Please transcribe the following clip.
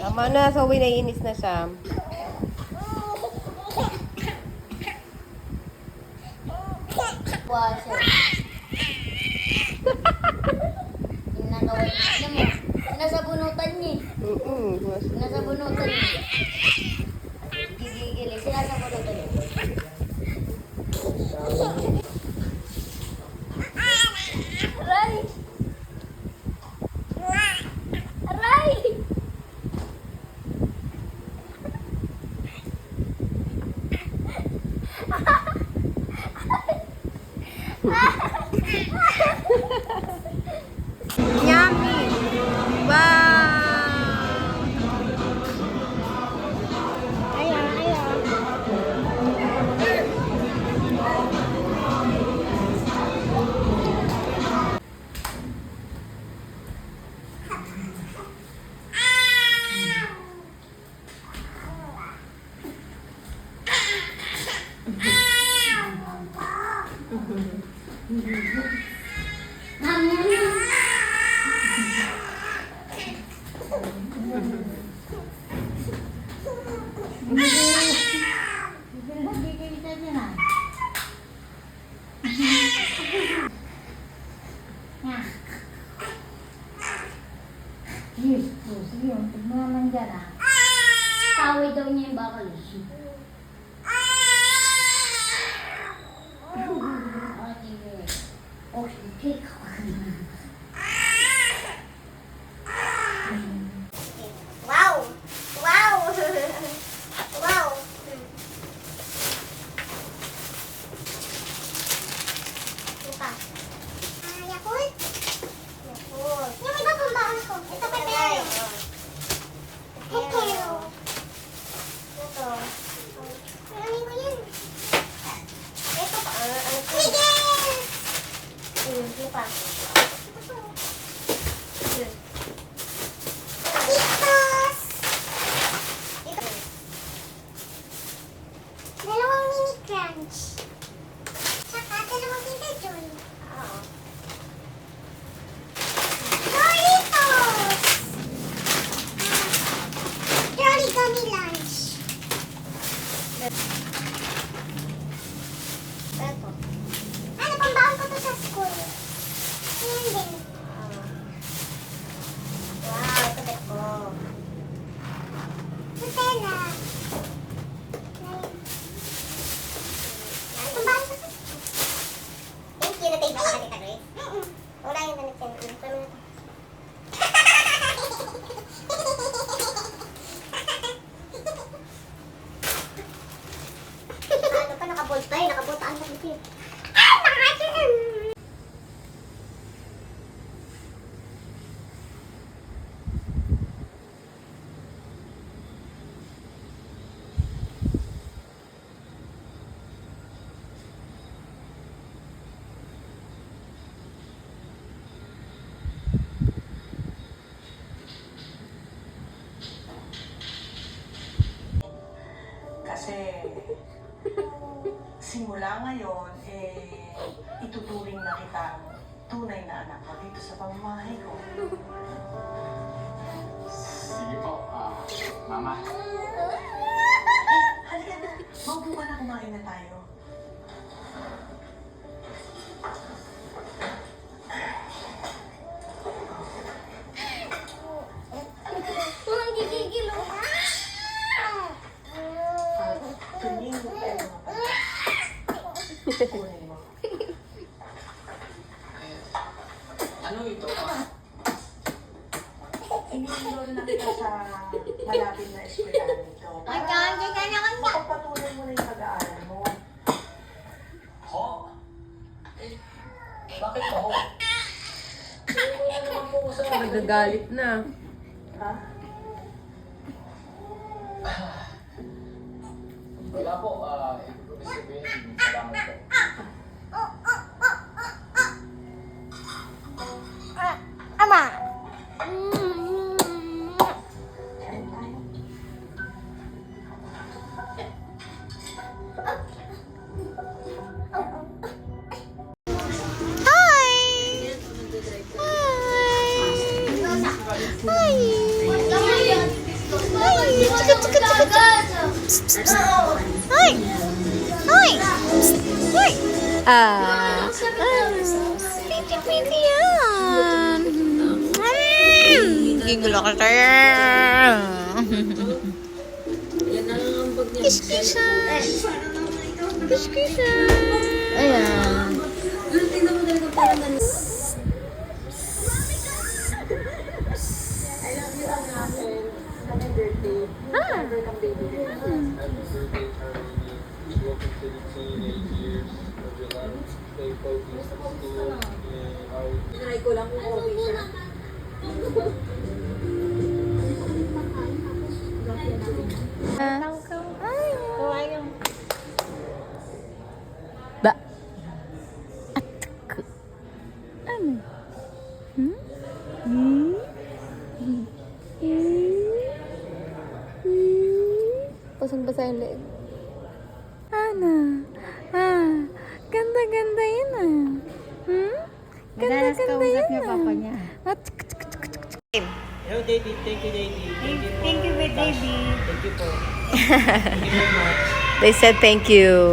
Tama na, so naiinis na siya. Waso. Yung nakaway. Alam mo, sinasabunutan niya. Sinasabunutan niya. Gigigil eh. Sinasabunutan niya. Aray! Aray! Yummy! Wow! Ayan, ayan. Yes, sige, huwag mo naman dyan ah. Kaway daw niya yung bakal. Oh, sige. Wow! Wow! Wow! Ito pa. Yakult? Yakult. Yung iba pang baon ko. Ito pa tayo. Hetero. Ito. Maraming ko yan. Ito pa. Ano pa? Miguel! Ito pa. Cheetos! Ito. Dalawang mini crunch. Tsaka dalawang Kinder Joy. Oo. Doritos! Jolly Gummy Lunch. Ito. Ano, pambaon ko to sa school. Ayan din. Wow, ito bet ko. Nutella. Pambaon ko sa school. Thank you, natay ba ka kanita, Grace? Wala yung tanit-tanit. Pero na ano pa, nakabolt tayo, nakaboltaan sa kasi. Ah, nakakasyan! Kasi simula ngayon, ituturing na kita tunay na anak ko dito sa pamamahay ko. Sige po, Mama. Halika na, maupo ka na, kumain na tayo. Ang gigigil, oh. Tuning, kunin mo. Ano ito, Ma? Iniinol na kita sa malapit na eskwelahan nito. Mapapatuloy mo na yung pag-aaral mo. Ho? Bakit ho? Wala naman po ko sa Nagagalit na. Ha? Wala po, ibig sabihin, salamat po. Ama! Kain tayo. Hi! Piti-piti yan. Gigil ako sa'yo. Kiss-kissan. Kiss-kissan. Ayan. Ba? Atak. Ano? Hmm? Hmm? Basang-basa yung leeg. Ano? Ganda-ganda yun Hmm? Ganda-ganda yun papa niya. Hello, Daddy. Thank you, Daddy. Thank you, Baby. Thank you po. Thank you very much. They said thank you.